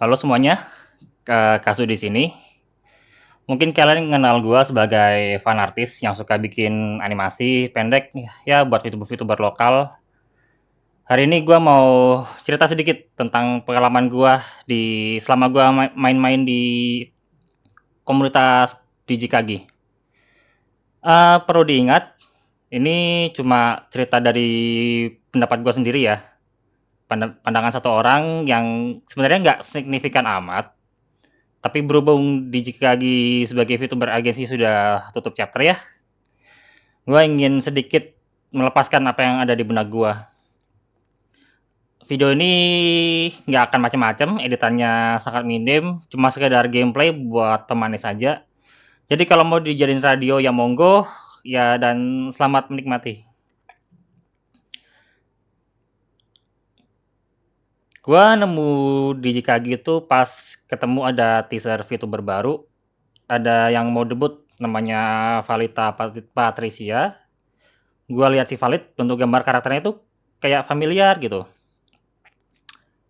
Halo semuanya, Kasu di sini. Mungkin kalian kenal gua sebagai fan artis yang suka bikin animasi pendek ya buat VTuber-VTuber lokal. Hari ini gua mau cerita sedikit tentang pengalaman gua selama gua main-main di komunitas Digikagi. Perlu diingat, ini cuma cerita dari pendapat gua sendiri ya. Pandangan satu orang yang sebenarnya nggak signifikan amat. Tapi berhubung Digikagi sebagai VTuber agensi sudah tutup chapter ya, gue ingin sedikit melepaskan apa yang ada di benak gue. Video ini nggak akan macam-macam, editannya sangat minim, cuma sekedar gameplay buat pemanis saja. Jadi kalau mau dijadiin radio ya monggo, ya dan selamat menikmati. Gua nemu Digikagi itu pas ketemu ada teaser VTuber baru, ada yang mau debut namanya Valita Patricia. Gua lihat si Valid bentuk gambar karakternya itu kayak familiar gitu.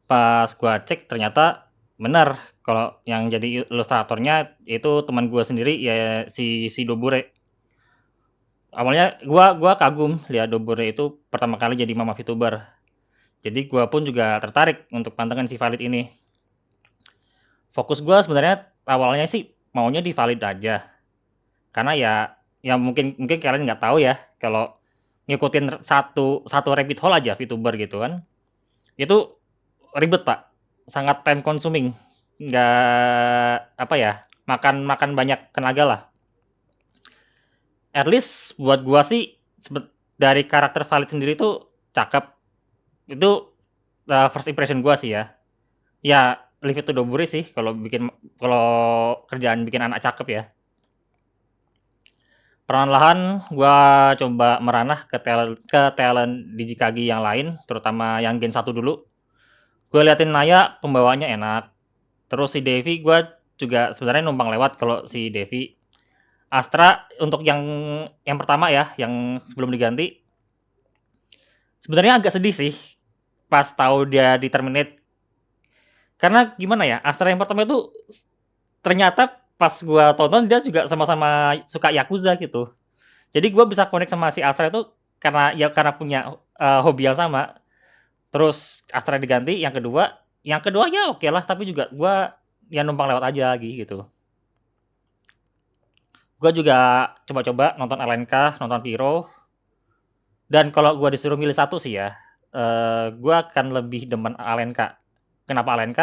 Pas gua cek ternyata benar kalau yang jadi ilustratornya itu teman gua sendiri ya si Dobure. Awalnya gua kagum lihat Dobure itu pertama kali jadi mama VTuber. Jadi gua pun juga tertarik untuk pantengin si Valid ini. Fokus gua sebenarnya awalnya sih maunya di Valid aja. Karena ya mungkin mungkin kalian nggak tahu ya kalau ngikutin satu satu rabbit hole aja VTuber gitu kan. Itu ribet, Pak, sangat time consuming, nggak apa ya, makan makan banyak tenaga lah. At least buat gua sih dari karakter Valid sendiri tuh cakep. Itu first impression gua sih ya. Ya leave it to Doburi sih kalau kerjaan bikin anak cakep ya. Perlahan-lahan gua coba meranah ke talent Digikagi yang lain, terutama yang Gen 1 dulu. Gue liatin Naya pembawaannya enak. Terus si Devi gue juga sebenarnya numpang lewat kalau si Devi. Astra untuk yang pertama ya, yang sebelum diganti, sebenarnya agak sedih sih pas tahu dia di terminate. Karena gimana ya, Astra yang pertama itu ternyata pas gue tonton dia juga sama-sama suka Yakuza gitu. Jadi gue bisa connect sama si Astra itu karena punya hobi yang sama. Terus Astra diganti, yang kedua ya oke lah, tapi juga gue ya numpang lewat aja lagi gitu. Gue juga coba-coba nonton LNK, nonton Piro, dan kalau gue disuruh milih satu sih ya, gue akan lebih demen LNK. Kenapa LNK?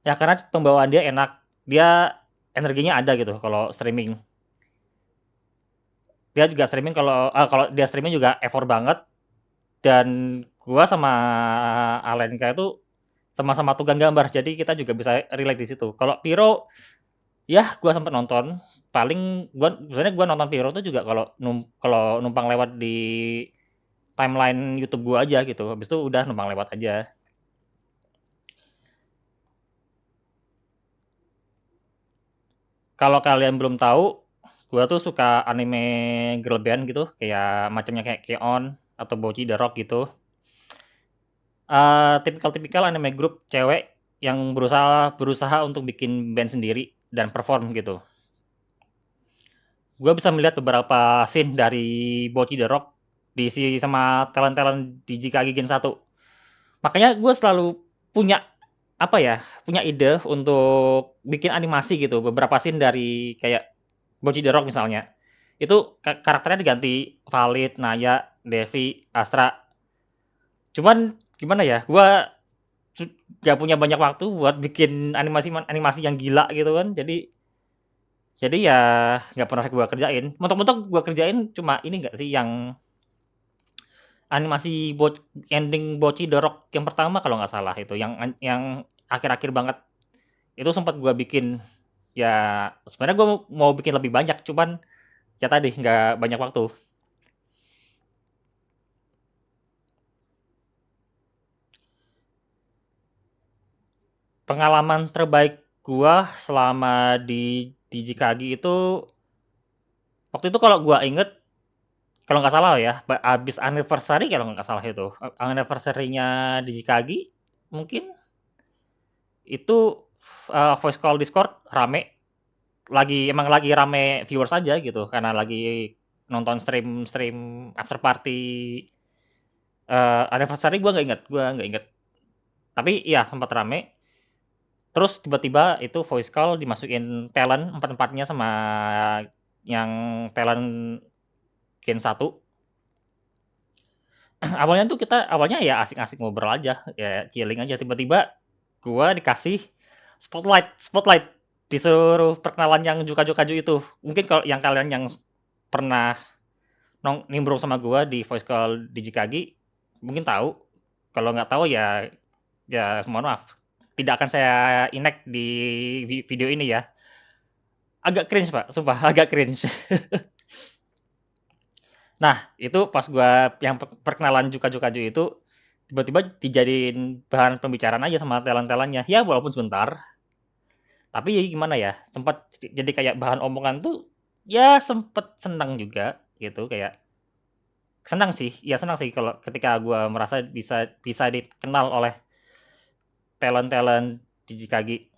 Ya karena pembawaan dia enak, dia energinya ada gitu kalau streaming. Dia juga streaming kalau dia streaming juga effort banget, dan gue sama LNK itu sama-sama tukang gambar, jadi kita juga bisa relate di situ. Kalau Piro, ya gue sempet nonton, paling sebenarnya gue nonton Piro tuh juga kalau numpang lewat di timeline YouTube gue aja gitu, habis itu udah numpang lewat aja. Kalau kalian belum tahu, gue tuh suka anime girl band gitu, kayak macamnya kayak K-On! Atau Bocchi The Rock gitu. Tipikal-tipikal anime grup cewek yang berusaha berusaha untuk bikin band sendiri dan perform gitu. Gue bisa melihat beberapa scene dari Bocchi The Rock diisi sama talent-talent di JKG Gen 1. Makanya gue selalu punya apa ya, punya ide untuk bikin animasi gitu, beberapa scene dari kayak Bocchi The Rock misalnya. Itu karakternya diganti Valid, Naya, Devi, Astra. Cuman gimana ya, gue gak punya banyak waktu buat bikin animasi animasi yang gila gitu kan. Jadi ya nggak pernah gue kerjain. Mentok-mentok gue kerjain cuma ini nggak sih yang animasi ending Bocchi The Rock yang pertama kalau nggak salah itu yang akhir-akhir banget itu sempat gue bikin. Ya sebenarnya gue mau bikin lebih banyak, cuman ya tadi nggak banyak waktu. Pengalaman terbaik gue selama di Jikagi itu waktu itu kalau gue inget, kalau nggak salah ya, abis anniversary kalau nggak salah itu anniversary-nya di Jikagi mungkin Itu, voice call Discord rame, emang lagi rame viewers aja gitu, karena lagi nonton stream after party, anniversary gua nggak inget. Tapi iya sempat rame, terus tiba-tiba itu voice call dimasukin talent empat-empatnya sama yang talent Gen 1. Awalnya ya asik-asik ngobrol aja, ya chilling aja, tiba-tiba gua dikasih spotlight, disuruh perkenalan yang Jukaju-Kaju itu. Mungkin kalau yang kalian yang pernah nimbrung sama gua di voice call Dijikagi mungkin tahu, kalau nggak tahu ya ya mohon maaf, tidak akan saya inek di video ini ya. Agak cringe, Pak, sumpah agak cringe. Nah, itu pas gua yang perkenalan Jukaju-Kaju itu, tiba-tiba dijadiin bahan pembicaraan aja sama talent-talentnya. Ya walaupun sebentar, tapi ya gimana ya, sempat jadi kayak bahan omongan tuh, ya sempet senang juga gitu, kayak senang sih kalau ketika gua merasa bisa bisa dikenal oleh talent-talent Dijikagi.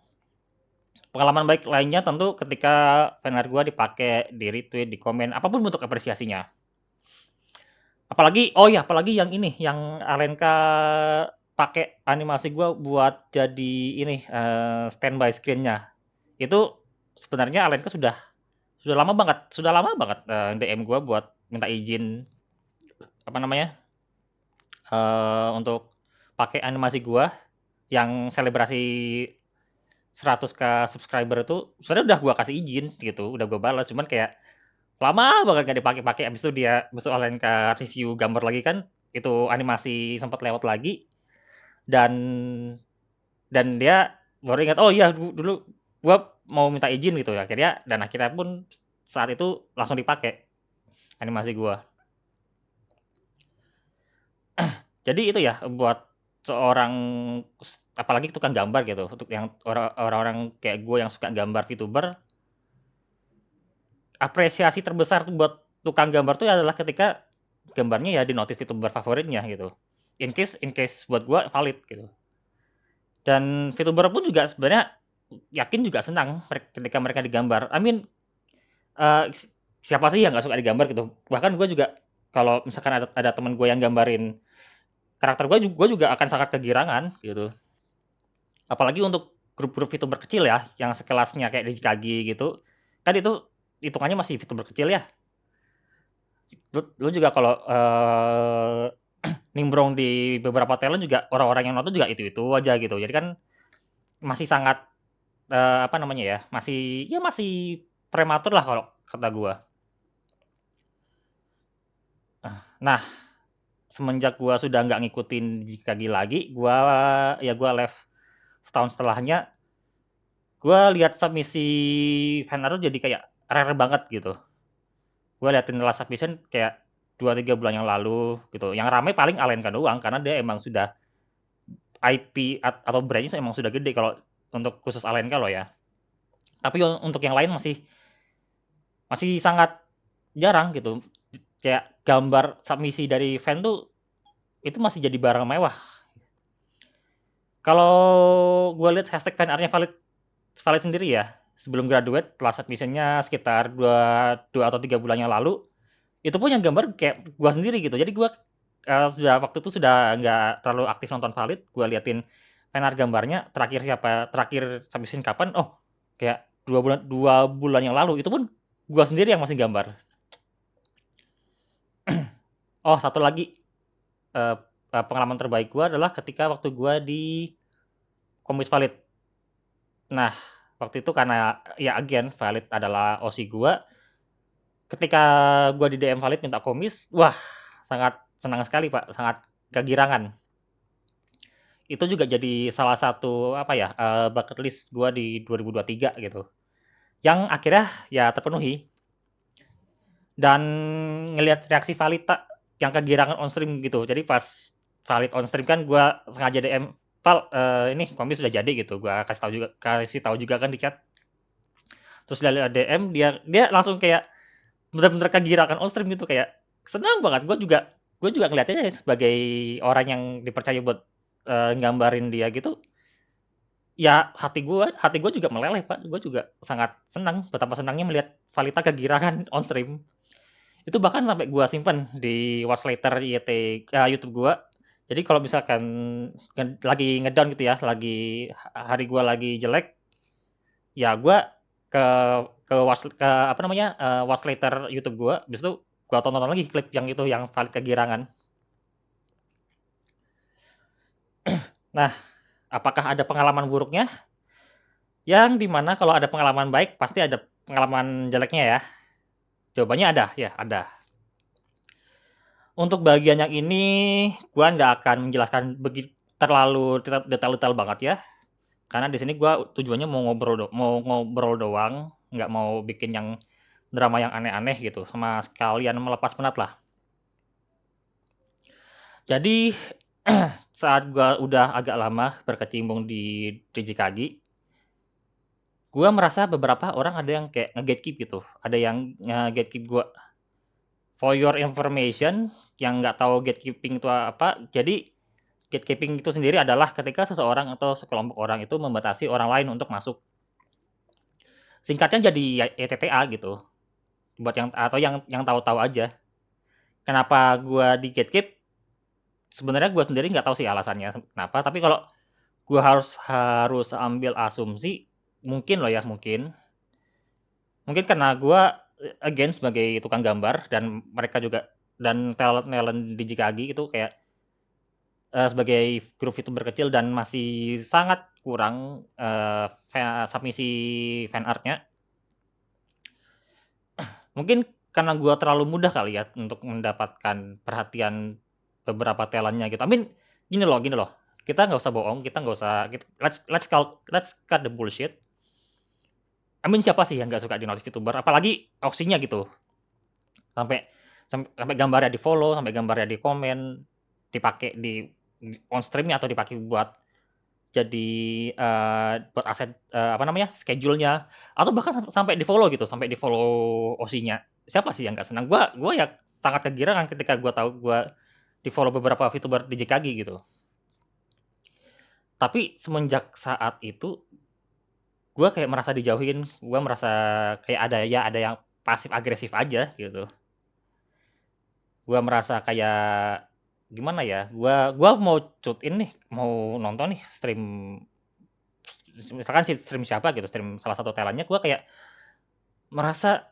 Pengalaman baik lainnya tentu ketika fanart gua dipakai, di-retweet, di komen, apapun bentuk apresiasinya. Apalagi yang ini, yang Alenka pakai animasi gua buat jadi ini, standby screen-nya. Itu sebenarnya Alenka sudah lama banget, DM gua buat minta izin, apa namanya, untuk pakai animasi gua yang selebrasi 100K subscriber itu sebenarnya udah gua kasih izin gitu, udah gua balas, cuman kayak lama banget nggak dipakai-pakai. Abis itu Alenka review gambar lagi kan, itu animasi sempat lewat lagi, dan dia baru ingat, "Oh iya dulu gua mau minta izin," gitu ya, akhirnya pun saat itu langsung dipakai animasi gua. Jadi itu ya, buat seorang apalagi tukang gambar gitu, untuk yang orang-orang kayak gue yang suka gambar VTuber, apresiasi terbesar tuh buat tukang gambar tuh adalah ketika gambarnya ya di-notice VTuber favoritnya gitu. In case buat gua valid gitu. Dan VTuber pun juga sebenarnya yakin juga senang ketika mereka digambar. I mean, siapa sih yang nggak suka digambar gitu. Bahkan gue juga kalau misalkan ada teman gue yang gambarin karakter gue juga akan sangat kegirangan gitu. Apalagi untuk grup-grup VTuber kecil ya, yang sekelasnya kayak Dijikagi gitu. Kan itu hitungannya masih VTuber kecil ya. Lu juga kalau, nimbrung di beberapa talent juga orang-orang yang nonton juga itu-itu aja gitu. Jadi kan masih sangat, apa namanya ya, masih prematur lah kalau kata gua. Nah, semenjak gua sudah nggak ngikutin Jikagi lagi, gua left setahun setelahnya, gua lihat submisi fanart tuh jadi kayak rare banget gitu. Gua liatin last submission kayak 2, 3 bulan yang lalu gitu, yang rame paling Alenka doang karena dia emang sudah IP atau brand-nya emang sudah gede kalau untuk khusus Alenka loh ya. Tapi untuk yang lain masih masih sangat jarang gitu. Kayak gambar submisi dari fan tuh itu masih jadi barang mewah. Kalau gue lihat hashtag fanartnya valid valid sendiri ya, sebelum graduate telah submission-nya sekitar 2 atau 3 bulan yang lalu, itu pun yang gambar kayak gue sendiri gitu. Jadi gue waktu itu sudah nggak terlalu aktif nonton valid, gue liatin fanart gambarnya terakhir submission kapan, oh kayak 2 bulan yang lalu, itu pun gue sendiri yang masih gambar. Oh satu lagi, pengalaman terbaik gue adalah ketika waktu gue di Komis Valid. Nah, waktu itu karena ya again Valid adalah OSI gue, ketika gue di DM Valid minta komis, wah sangat senang sekali Pak, sangat kegirangan. Itu juga jadi salah satu apa ya, bucket list gue di 2023 gitu, yang akhirnya ya terpenuhi. Dan ngelihat reaksi Valid yang kegirangan on stream gitu. Jadi pas Valid on stream kan gue sengaja DM, "Val, ini komis sudah jadi," gitu. Gue kasih tahu juga kan di chat. Terus dia lihat DM, dia langsung kayak bener-bener kegirangan on stream gitu, kayak senang banget. Gue juga ngeliatnya sebagai orang yang dipercaya buat, nggambarin dia gitu, Ya hati gua juga meleleh, Pak. Gua juga sangat senang, betapa senangnya melihat Valita kegirangan on stream. Itu bahkan sampai gua simpen di watch later YouTube gua. Jadi kalau misalkan lagi ngedown gitu ya, lagi hari gua lagi jelek, ya gua ke apa namanya, watch later YouTube gua, habis itu gua tonton lagi klip yang itu, yang Valit kegirangan. Nah, apakah ada pengalaman buruknya? Yang di mana kalau ada pengalaman baik, pasti ada pengalaman jeleknya ya? Jawabannya ada, ya ada. Untuk bagian yang ini, gua nggak akan menjelaskan terlalu detail-detail banget ya, karena di sini gua tujuannya mau ngobrol doang, nggak mau bikin yang drama yang aneh-aneh gitu, sama sekalian melepas penat lah. Jadi, saat gua udah agak lama berkecimpung di DJKG, gua merasa beberapa orang ada yang kayak nge-gatekeep gitu, ada yang nge-gatekeep gua. For your information, yang nggak tahu gatekeeping itu apa, jadi gatekeeping itu sendiri adalah ketika seseorang atau sekelompok orang itu membatasi orang lain untuk masuk. Singkatnya jadi YTTA gitu, buat yang tahu-tahu aja. Kenapa gua di gatekeep? Sebenarnya gua sendiri nggak tahu sih alasannya kenapa, tapi kalau gua harus ambil asumsi, mungkin loh ya, mungkin. Mungkin karena gua again sebagai tukang gambar dan mereka juga dan talent-talent di JKG itu kayak sebagai grup VTuber kecil dan masih sangat kurang submisi fan art-nya. Mungkin karena gua terlalu mudah kali ya untuk mendapatkan perhatian beberapa talent-nya gitu. I mean, gini loh, kita nggak usah bohong, kita nggak usah let's cut the bullshit. I mean, siapa sih yang nggak suka di notice VTuber? Apalagi auksinya gitu. Sampai sampai gambarnya di-follow, sampai gambarnya di-komen, dipakai on stream-nya atau dipakai buat jadi, buat aset, apa namanya, schedule-nya, atau bahkan sampai di-follow gitu, sampai di-follow OC-nya. Siapa sih yang nggak senang? Gua ya sangat kegirangan ketika gua tahu gua di-follow beberapa VTuber di JKG gitu. Tapi semenjak saat itu, gua kayak merasa dijauhin, gua merasa kayak ada yang pasif agresif aja gitu. Gua merasa kayak, gimana ya, gua mau nih, mau nonton nih stream, misalkan stream siapa gitu, stream salah satu talent-nya, gua kayak merasa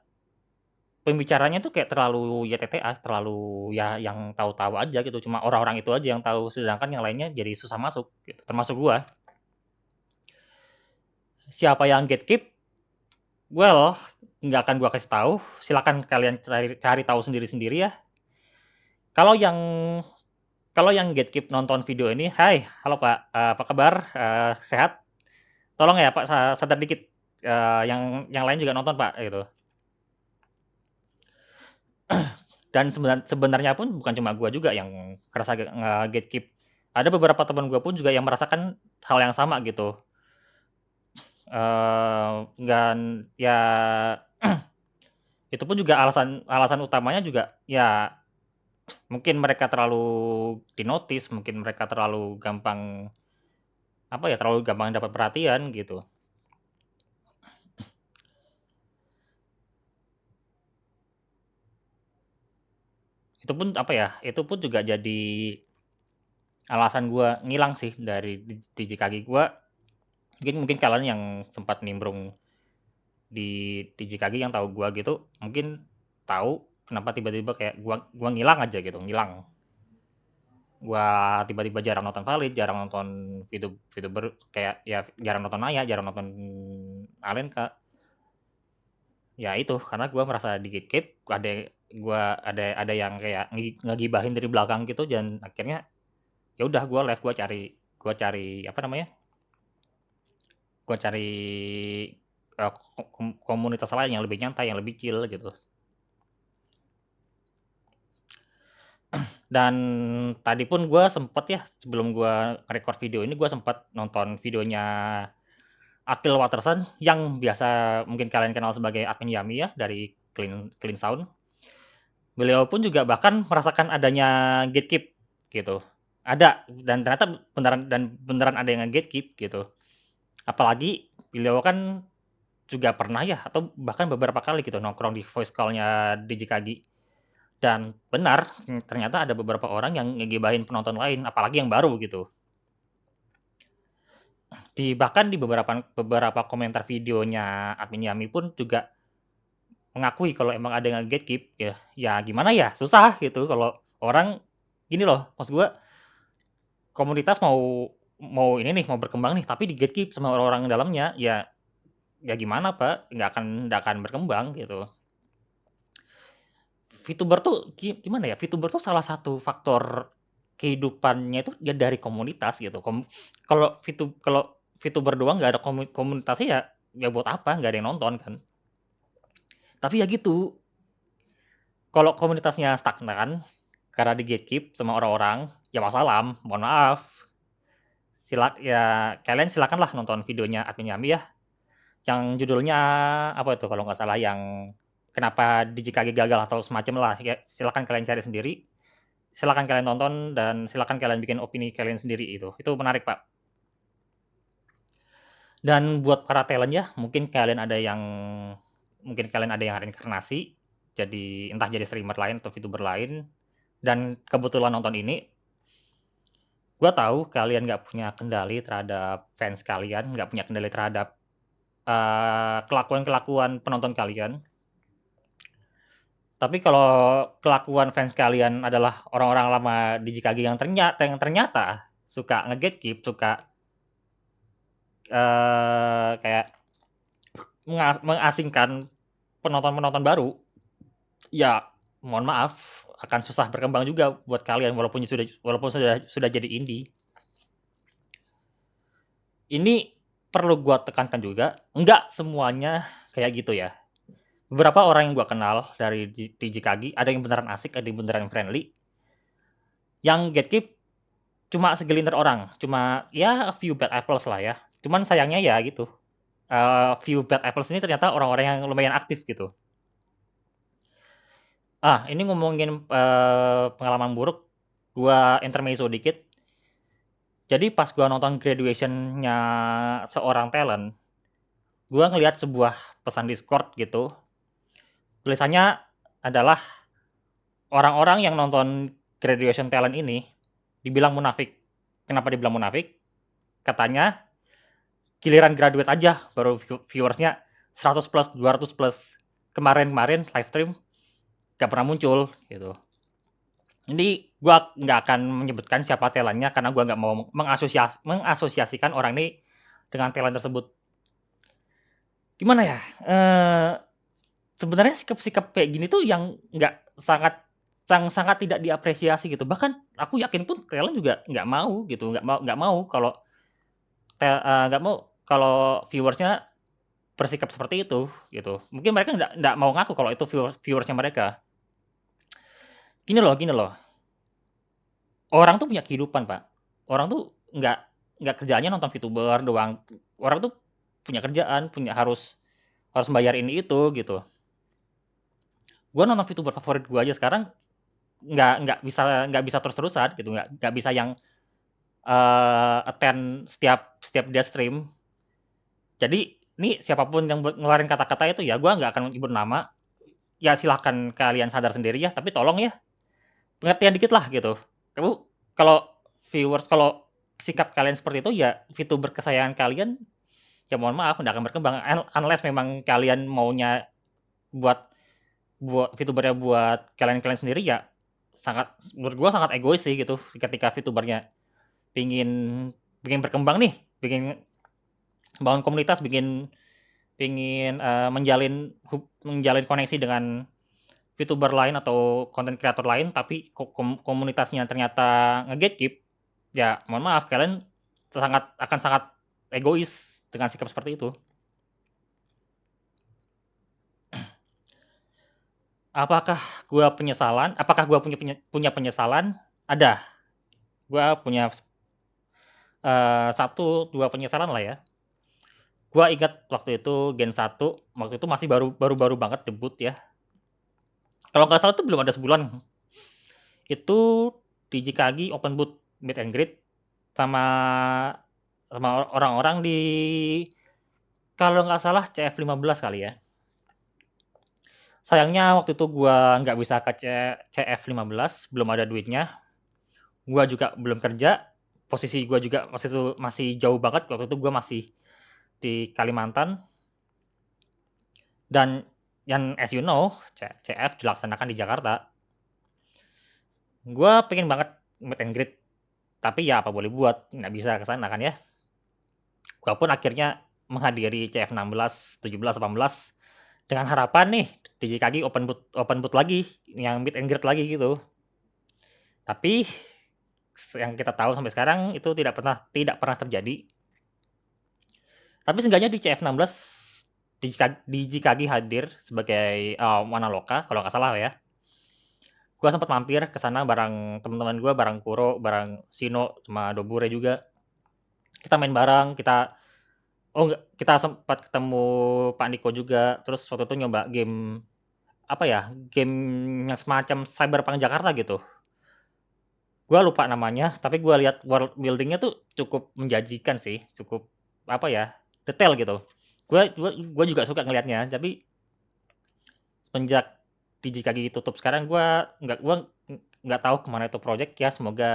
pembicaranya tuh kayak terlalu YTTA, terlalu ya yang tahu-tahu aja gitu, cuma orang-orang itu aja yang tahu, sedangkan yang lainnya jadi susah masuk gitu, termasuk gua. Siapa yang gatekeep? Well, nggak akan gua kasih tahu, silakan kalian cari cari tahu sendiri-sendiri ya. Kalau yang gatekeep nonton video ini, "Hai, halo Pak, apa kabar? Sehat? Tolong ya Pak sadar dikit, yang lain juga nonton Pak," gitu. Dan sebenarnya pun bukan cuma gua juga yang ngerasa nge-gatekeep. Ada beberapa teman gua pun juga yang merasakan hal yang sama gitu. Dan ya itu pun juga alasan alasan utamanya juga ya mungkin mereka terlalu di-notice, mungkin mereka terlalu gampang, apa ya, terlalu gampang dapat perhatian gitu. Itu pun, apa ya, itu pun juga jadi alasan gua ngilang sih dari DJKG gua. Mungkin mungkin kalian yang sempat nimbrung di JKG yang tahu gua gitu, mungkin tahu kenapa tiba-tiba kayak gua ngilang aja gitu, ngilang. Gua tiba-tiba jarang nonton Valid, jarang nonton VTuber kayak ya jarang nonton Naya, jarang nonton Alenka. Ya itu, karena gua merasa di-gatekeep, ada yang kayak ngegibahin dari belakang gitu dan akhirnya ya udah gua left, gua cari apa namanya, gua cari komunitas lain yang lebih nyantai, yang lebih chill gitu. Dan tadi pun gue sempet ya, sebelum gue record video ini, gue sempat nonton videonya Akil Waterson yang biasa mungkin kalian kenal sebagai admin Yami ya, dari Clean Sound. Beliau pun juga bahkan merasakan adanya gatekeep gitu. Ada, dan ternyata beneran ada yang nge-gatekeep gitu. Apalagi beliau kan juga pernah ya atau bahkan beberapa kali gitu nongkrong di voice call-nya DJ Kagi. Dan benar, ternyata ada beberapa orang yang ngegibahin penonton lain, apalagi yang baru gitu. Bahkan di beberapa beberapa komentar videonya admin Yami pun juga mengakui kalau emang ada yang gatekeep ya. Ya gimana ya, susah gitu kalau orang gini loh, maksud gua komunitas mau mau ini nih, mau berkembang nih, tapi di gatekeep sama orang-orang dalamnya, ya ya gimana Pak, nggak akan berkembang gitu. VTuber tuh gimana ya, VTuber tuh salah satu faktor kehidupannya itu ya dari komunitas gitu. Kalau VTuber doang nggak ada komunitasnya ya buat apa, nggak ada yang nonton kan. Tapi ya gitu, kalau komunitasnya stagnan karena di gatekeep sama orang-orang, ya wassalam, mohon maaf. Kalian silakanlah nonton videonya admin Yami ya, yang judulnya apa itu kalau nggak salah, yang kenapa DJKG gagal atau semacam lah, ya silakan kalian cari sendiri. Silakan kalian tonton dan silakan kalian bikin opini kalian sendiri itu. Itu menarik, Pak. Dan buat para talent ya, mungkin kalian ada yang reinkarnasi, jadi entah jadi streamer lain atau VTuber lain, dan kebetulan nonton ini, gue tahu kalian nggak punya kendali terhadap fans kalian, nggak punya kendali terhadap kelakuan-kelakuan penonton kalian. Tapi kalau kelakuan fans kalian adalah orang-orang lama di JKG yang ternyata suka nge-gatekeep, suka kayak mengasingkan penonton-penonton baru, ya mohon maaf akan susah berkembang juga buat kalian walaupun sudah jadi indie. Ini perlu gua tekankan juga, enggak semuanya kayak gitu ya. Beberapa orang yang gua kenal dari TJKG, ada yang beneran asik, ada yang beneran friendly. Yang gatekeep cuma segelintir orang, cuma ya a few bad apples lah ya. Cuman sayangnya ya gitu, few bad apples ini ternyata orang-orang yang lumayan aktif gitu. Ini ngomongin, pengalaman buruk, gua intermezzo dikit. Jadi pas gua nonton graduation-nya seorang talent, gua ngelihat sebuah pesan Discord gitu, tulisannya adalah orang-orang yang nonton graduation talent ini dibilang munafik. Kenapa dibilang munafik? Katanya giliran graduate aja baru viewersnya 100 plus, 200 plus. Kemarin-kemarin live stream gak pernah muncul gitu. Ini gua nggak akan menyebutkan siapa talentnya karena gua nggak mau mengasosiasikan orang ini dengan talent tersebut. Gimana ya? Sebenarnya sikap-sikap kayak gini tuh yang sangat tidak diapresiasi gitu. Bahkan aku yakin pun talent juga nggak mau gitu, nggak mau kalau viewersnya bersikap seperti itu gitu. Mungkin mereka nggak mau ngaku kalau itu viewersnya mereka. Gini loh, orang tuh punya kehidupan, Pak. Orang tuh nggak kerjaannya nonton VTuber doang. Orang tuh punya kerjaan, harus bayar ini itu gitu. Gua nonton VTuber favorit gua aja sekarang nggak bisa terus-terusan gitu, nggak bisa yang attend setiap setiap dia stream. Jadi nih siapapun yang ngeluarin kata-kata itu ya gua nggak akan nyebut nama. Ya silahkan kalian sadar sendiri ya, tapi tolong ya pengertian dikit lah gitu. Kamu kalau kalau sikap kalian seperti itu ya VTuber kesayangan kalian, ya mohon maaf nggak akan berkembang unless memang kalian maunya buat buat VTuber-nya buat kalian-kalian sendiri ya menurut gua sangat egois sih gitu ketika VTuber-nya pingin pingin berkembang nih, pingin bangun komunitas, pingin menjalin koneksi dengan VTuber lain atau konten kreator lain tapi komunitasnya ternyata nge-gatekeep, ya mohon maaf kalian sangat egois dengan sikap seperti itu. Apakah gua punya penyesalan? Ada. Gua punya 1, 2 penyesalan lah ya. Gua ingat waktu itu Gen 1, waktu itu masih baru banget debut ya. Kalau nggak salah tuh belum ada sebulan. Itu TJKG open booth meet and greet sama sama orang-orang di kalau nggak salah CF15 kali ya. Sayangnya waktu itu gua nggak bisa ke CF15, belum ada duitnya. Gua juga belum kerja. Posisi gua juga waktu itu masih jauh banget. Waktu itu gua masih di Kalimantan. Dan yang as you know, CF dilaksanakan di Jakarta. Gua pengen banget meet and greet, tapi ya apa boleh buat, nggak bisa ke sana kan ya. Gua pun akhirnya menghadiri CF16, 17, 18 dengan harapan nih DJKG open boot lagi, yang meet and greet lagi gitu. Tapi yang kita tahu sampai sekarang itu tidak pernah terjadi. Tapi seenggaknya di CF16 DJKG hadir sebagai Wanaloka kalau nggak salah ya. Gua sempat mampir ke sana bareng teman-teman gua, bareng Kuro, bareng Sino, sama Dobure juga. Kita main bareng, kita sempat ketemu Pak Niko juga. Terus waktu itu nyoba game apa ya? Game yang semacam Cyberpunk Jakarta gitu. Gua lupa namanya, tapi gua lihat world building-nya tuh cukup menjanjikan sih, cukup apa ya? Detail gitu. Gua juga suka ngelihatnya, tapi semenjak DJKG tutup sekarang gua nggak tahu kemana itu project ya. Semoga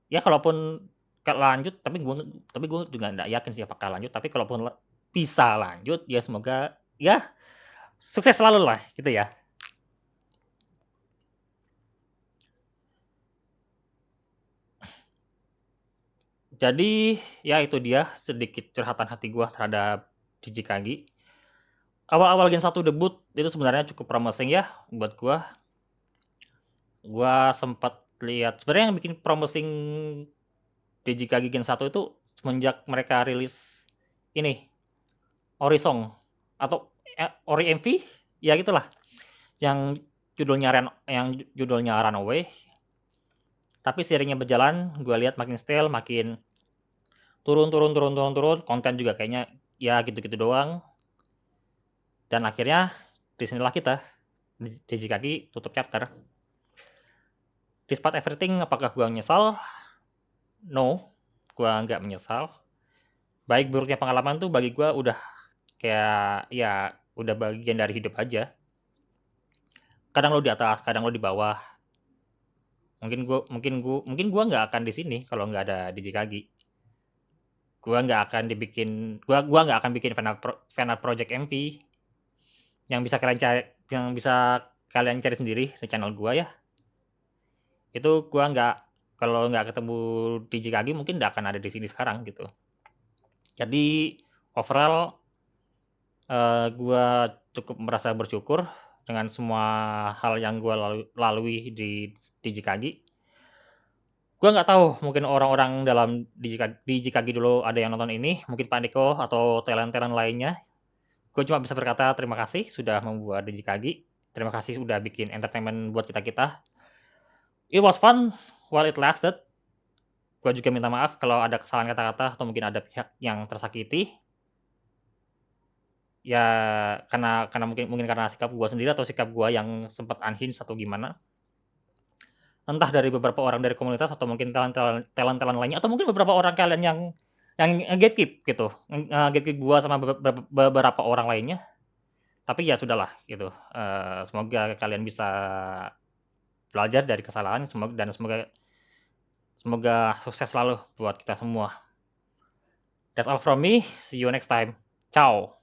ya kalaupun lanjut, tapi gue juga nggak yakin sih apakah lanjut. Tapi kalaupun bisa lanjut ya semoga ya sukses selalu lah gitu ya. Jadi ya itu dia sedikit curhatan hati gue terhadap DJKG. Awal-awal Gen 1 debut itu sebenarnya cukup promising ya buat gue. Gue sempat lihat sebenarnya yang bikin promising DJKG Gen 1 itu semenjak mereka rilis ini Ori Song atau Ori MV ya gitulah, yang judulnya Runaway. Tapi seiringnya berjalan gue lihat makin stale, makin turun, konten juga kayaknya ya gitu-gitu doang. Dan akhirnya disinilah kita DJKG tutup chapter. Despite everything, apakah gue menyesal? No, gue nggak menyesal. Baik buruknya pengalaman tuh bagi gue udah kayak ya udah bagian dari hidup aja. Kadang lo di atas, kadang lo di bawah. Mungkin gua nggak akan di sini kalau nggak ada DJKG. Gua nggak akan bikin final project MV yang bisa kalian cari sendiri di channel gua ya. Itu gua nggak kalau nggak ketemu DJKG mungkin nggak akan ada di sini sekarang gitu. Jadi overall gua cukup merasa bersyukur dengan semua hal yang gua lalui di DJKG. Gua nggak tahu mungkin orang-orang dalam DJKG dulu ada yang nonton ini, mungkin Pak Niko atau talent-talent lainnya. Gue cuma bisa berkata terima kasih sudah membuat DJKG. Terima kasih sudah bikin entertainment buat kita-kita. It was fun while it lasted. Gue juga minta maaf kalau ada kesalahan kata-kata atau mungkin ada pihak yang tersakiti. Ya karena mungkin karena sikap gue sendiri atau sikap gue yang sempat unhinged atau gimana. Entah dari beberapa orang dari komunitas atau mungkin talent lainnya atau mungkin beberapa orang kalian yang gatekeep gitu, gatekeep gua sama beberapa orang lainnya. Tapi ya sudahlah gitu, semoga kalian bisa belajar dari kesalahan, semoga semoga sukses selalu buat kita semua. That's all from me, see you next time. Ciao.